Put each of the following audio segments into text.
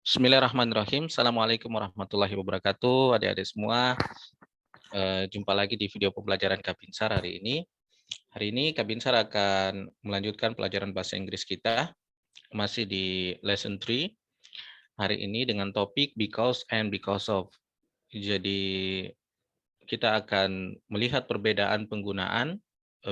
Bismillahirrahmanirrahim. Assalamualaikum warahmatullahi wabarakatuh. Adik-adik semua, jumpa lagi di video pembelajaran Kabinsar hari ini. Hari ini Kabinsar akan melanjutkan pelajaran bahasa Inggris kita, masih di lesson 3. Hari ini dengan topik because and because of. Jadi kita akan melihat perbedaan penggunaan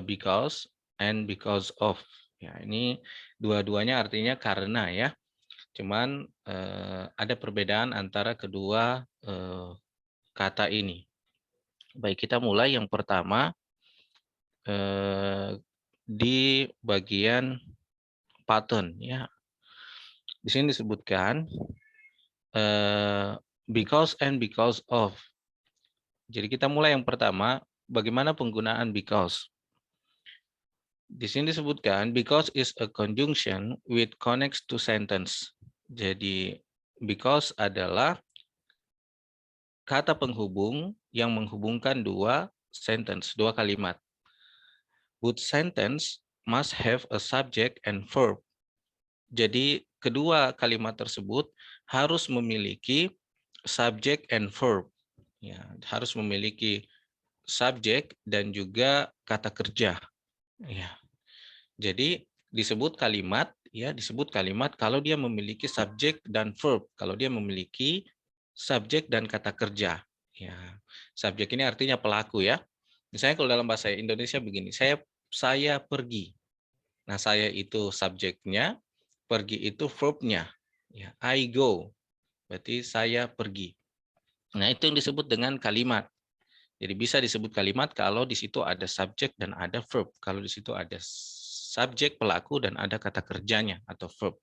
because and because of. Ya, ini dua-duanya artinya karena ya. Cuman ada perbedaan antara kedua kata ini. Baik, kita mulai yang pertama di bagian pattern ya. Di sini disebutkan because and because of. Jadi kita mulai yang pertama, bagaimana penggunaan because. Di sini disebutkan because is a conjunction which connects to sentence. Jadi because adalah kata penghubung yang menghubungkan dua sentence, dua kalimat. Both sentence must have a subject and verb. Jadi kedua kalimat tersebut harus memiliki subject and verb. Ya, harus memiliki subjek dan juga kata kerja. Ya. Jadi disebut kalimat kalau dia memiliki subjek dan verb, kalau dia memiliki subjek dan kata kerja. Ya. Subjek ini artinya pelaku ya. Misalnya kalau dalam bahasa Indonesia begini, saya pergi. Nah, saya itu subjeknya, pergi itu verbnya. Ya, I go. Berarti saya pergi. Nah, itu yang disebut dengan kalimat. Jadi bisa disebut kalimat kalau di situ ada subjek dan ada verb. Kalau di situ ada subjek pelaku dan ada kata kerjanya atau verb.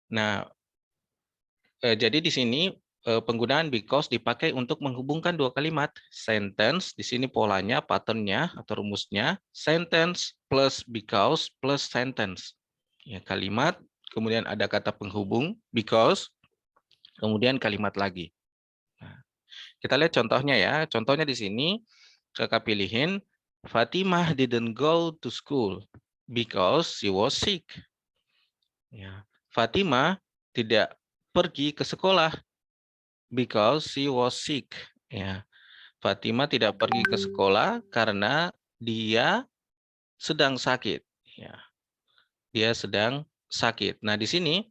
Nah, jadi di sini penggunaan because dipakai untuk menghubungkan dua kalimat. Sentence, di sini polanya, patternnya atau rumusnya, sentence plus because plus sentence. Ya, kalimat, kemudian ada kata penghubung, because, kemudian kalimat lagi. Nah, kita lihat contohnya ya. Contohnya di sini, kakak pilihin, Fatimah didn't go to school because she was sick. Ya. Fatimah tidak pergi ke sekolah because she was sick. Ya. Fatimah tidak pergi ke sekolah karena dia sedang sakit. Ya. Dia sedang sakit. Nah, di sini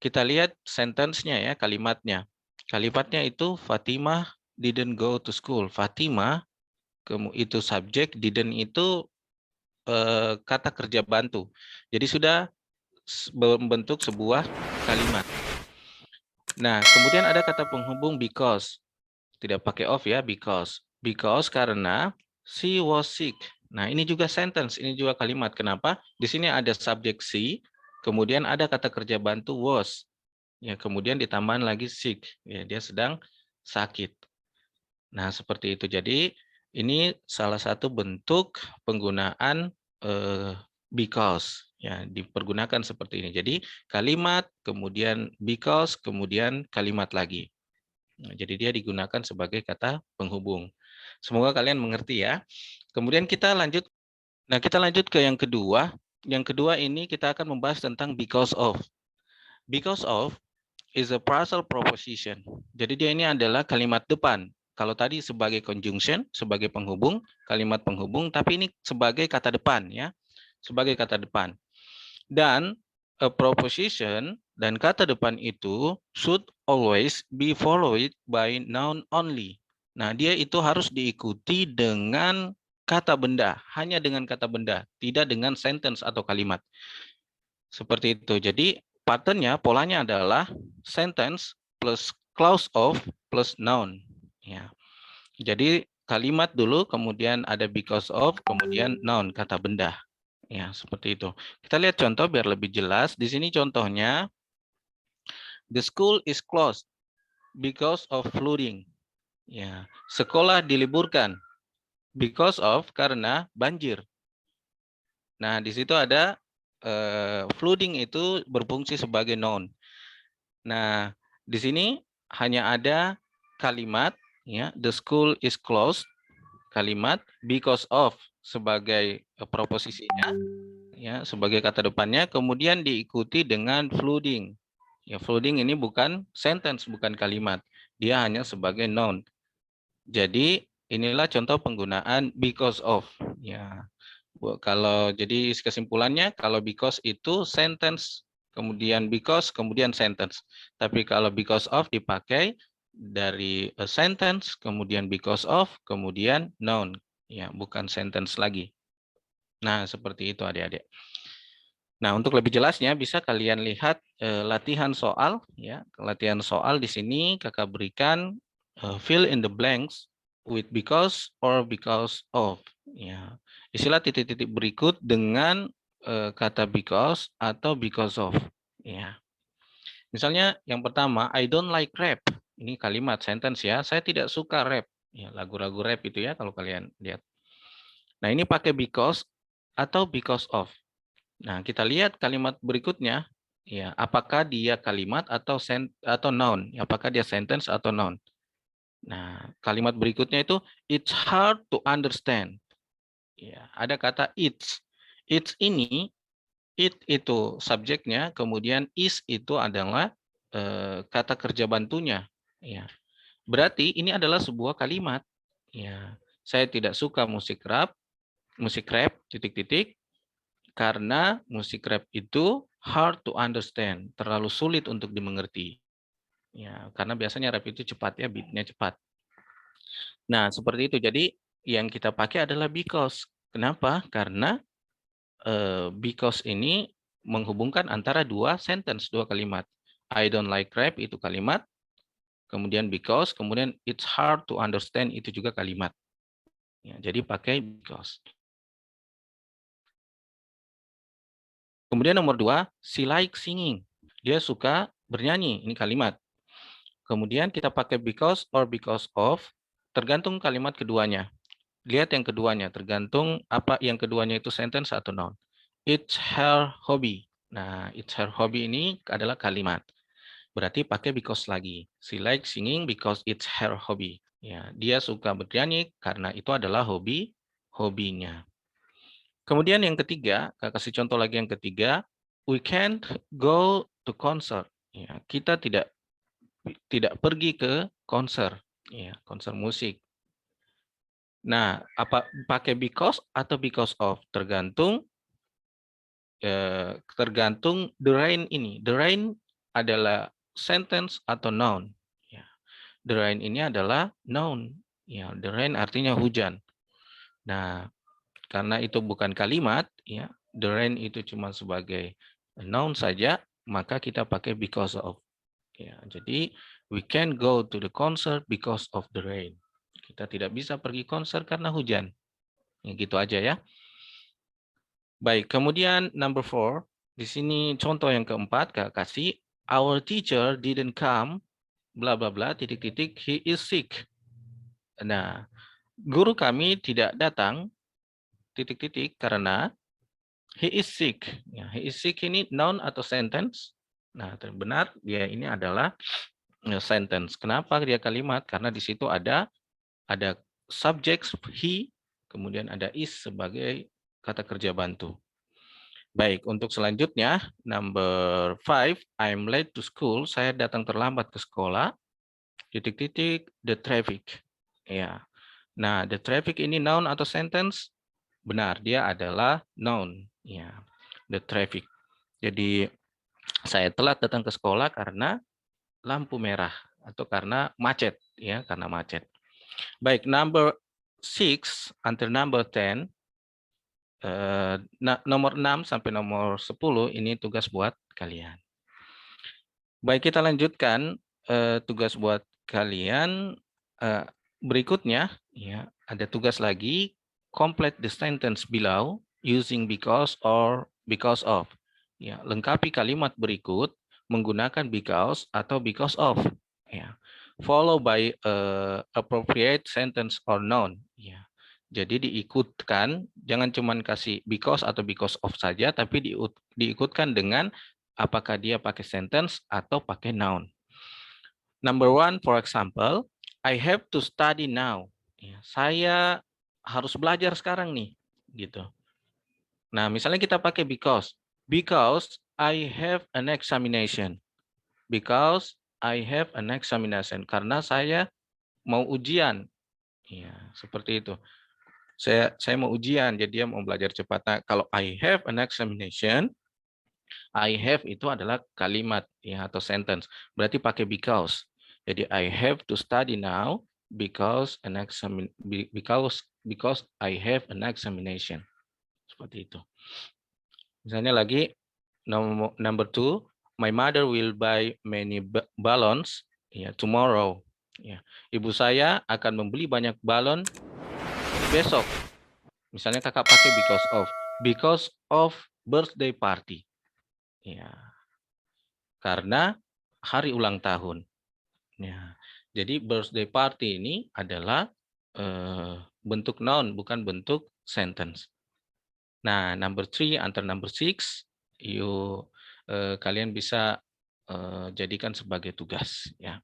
kita lihat sentence-nya ya, kalimatnya. Kalimatnya itu Fatimah didn't go to school. Fatimah itu subjek, didn't itu kata kerja bantu. Jadi sudah membentuk sebuah kalimat. Nah, kemudian ada kata penghubung because. Tidak pakai of ya, because. Because karena she was sick. Nah, ini juga sentence, ini juga kalimat. Kenapa? Di sini ada subjek she, kemudian ada kata kerja bantu was. Ya, kemudian ditambahin lagi sick. Ya, dia sedang sakit. Nah, seperti itu. Jadi, ini salah satu bentuk penggunaan because. Ya, dipergunakan seperti ini. Jadi, kalimat, kemudian because, kemudian kalimat lagi. Nah, jadi dia digunakan sebagai kata penghubung. Semoga kalian mengerti ya. Kemudian kita lanjut. Nah, kita lanjut ke yang kedua. Yang kedua ini kita akan membahas tentang because of. Because of is a phrasal proposition. Jadi dia ini adalah kalimat depan. Kalau tadi sebagai conjunction, sebagai penghubung, kalimat penghubung, tapi ini sebagai kata depan ya. Sebagai kata depan. Dan a proposition dan kata depan itu should always be followed by noun only. Nah, dia itu harus diikuti dengan kata benda, hanya dengan kata benda, tidak dengan sentence atau kalimat. Seperti itu. Jadi, patternnya, polanya adalah sentence plus clause of plus noun. Ya. Jadi, kalimat dulu, kemudian ada because of, kemudian noun, kata benda. Ya, seperti itu. Kita lihat contoh biar lebih jelas. Di sini contohnya, the school is closed because of flooding. Ya, sekolah diliburkan because of karena banjir. Nah, di situ ada flooding itu berfungsi sebagai noun. Nah, di sini hanya ada kalimat ya, the school is closed, kalimat because of sebagai proposisinya. ya sebagai kata depannya, kemudian diikuti dengan flooding. Ya, flooding ini bukan sentence, bukan kalimat. Dia hanya sebagai noun. Jadi inilah contoh penggunaan because of. Ya, kalau jadi kesimpulannya, kalau because itu sentence, kemudian because, kemudian sentence. Tapi kalau because of dipakai dari a sentence, kemudian because of, kemudian noun. Ya, bukan sentence lagi. Nah, seperti itu adik-adik. Nah, untuk lebih jelasnya bisa kalian lihat latihan soal ya. Latihan soal di sini Kakak berikan fill in the blanks with because or because of ya. Istilah titik-titik berikut dengan kata because atau because of ya. Misalnya yang pertama, I don't like rap. Ini kalimat sentence ya. Saya tidak suka rap. Ya, lagu-lagu rap itu ya kalau kalian lihat. Nah, ini pakai because atau because of. Nah, kita lihat kalimat berikutnya, ya, apakah dia kalimat atau noun? Apakah dia sentence atau noun? Nah, kalimat berikutnya itu it's hard to understand. Ya, ada kata it's. It's ini, it itu subjeknya, kemudian is itu adalah kata kerja bantunya. Ya, berarti ini adalah sebuah kalimat. Ya, saya tidak suka musik rap, titik-titik. Karena musik rap itu hard to understand, terlalu sulit untuk dimengerti. Ya, karena biasanya rap itu cepat ya, beatnya cepat. Nah, seperti itu. Jadi yang kita pakai adalah because. Kenapa? Karena because ini menghubungkan antara dua sentence, dua kalimat. I don't like rap itu kalimat, kemudian because, kemudian it's hard to understand itu juga kalimat. Ya, jadi pakai because. Kemudian nomor dua, she like singing. Dia suka bernyanyi, ini kalimat. Kemudian kita pakai because or because of, tergantung kalimat keduanya. Lihat yang keduanya, tergantung apa yang keduanya itu sentence atau noun. It's her hobby. Nah, it's her hobby ini adalah kalimat. Berarti pakai because lagi. She likes singing because it's her hobby. Ya, dia suka bernyanyi karena itu adalah hobinya. Kemudian yang ketiga, kasih contoh lagi yang ketiga, we can't go to concert. Ya, kita tidak pergi ke konser, ya, konser musik. Nah, apa pakai because atau because of tergantung the rain ini. The rain adalah sentence atau noun. Ya. The rain ini adalah noun. Ya, the rain artinya hujan. Nah, karena itu bukan kalimat, ya, the rain itu cuma sebagai noun saja, maka kita pakai because of. Ya, jadi we can go to the concert because of the rain. Kita tidak bisa pergi konser karena hujan. Ya, gitu aja ya. Baik, kemudian number 4. Di sini contoh yang keempat, Kak kasih. Our teacher didn't come, bla bla bla, titik-titik, he is sick. Nah, guru kami tidak datang, titik-titik, karena he is sick. Ya, he is sick ini noun atau sentence? Nah, benar, dia ini adalah sentence. Kenapa dia kalimat? Karena di situ ada subjek he, kemudian ada is sebagai kata kerja bantu. Baik, untuk selanjutnya number 5, I'm late to school. Saya datang terlambat ke sekolah. Titik-titik the traffic. Ya. Nah, the traffic ini noun atau sentence? Benar, dia adalah noun. Ya, the traffic. Jadi saya telat datang ke sekolah karena lampu merah atau karena macet, ya, karena macet. Baik, number 6 until number 10, nomor 6 sampai nomor 10 ini tugas buat kalian. Baik, kita lanjutkan tugas buat kalian berikutnya. Ya, ada tugas lagi, complete the sentence below using because or because of. Ya, lengkapi kalimat berikut menggunakan because atau because of. Ya, follow by appropriate sentence or noun. Ya. Jadi diikutkan, jangan cuma kasih because atau because of saja, tapi diikutkan dengan apakah dia pakai sentence atau pakai noun. Number 1, for example, I have to study now. Ya, saya harus belajar sekarang nih, gitu. Nah, misalnya kita pakai because. Because I have an examination. Because I have an examination. Karena saya mau ujian. Ya, seperti itu. Saya mau ujian, jadi dia mau belajar cepat. Nah, kalau I have an examination, I have itu adalah kalimat ya atau sentence. Berarti pakai because. Jadi I have to study now because I have an examination. Seperti itu. Misalnya lagi number two, my mother will buy many balloons ya tomorrow. Ya, ibu saya akan membeli banyak balon besok. Misalnya kakak pakai because of birthday party. Ya, karena hari ulang tahun. Ya, jadi birthday party ini adalah bentuk noun bukan bentuk sentence. Nah, number three antar number six, yuk kalian bisa jadikan sebagai tugas. Ya,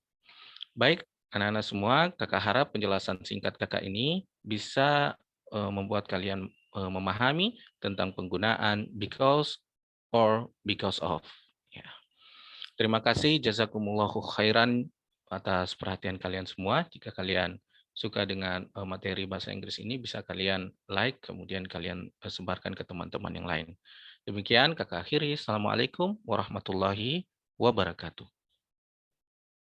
baik anak-anak semua, kakak harap penjelasan singkat kakak ini bisa membuat kalian memahami tentang penggunaan because or because of. Ya. Terima kasih, jazakumullahu khairan atas perhatian kalian semua. Jika kalian suka dengan materi bahasa Inggris ini, bisa kalian like, kemudian kalian sebarkan ke teman-teman yang lain. Demikian kakak akhiri. Assalamualaikum warahmatullahi wabarakatuh.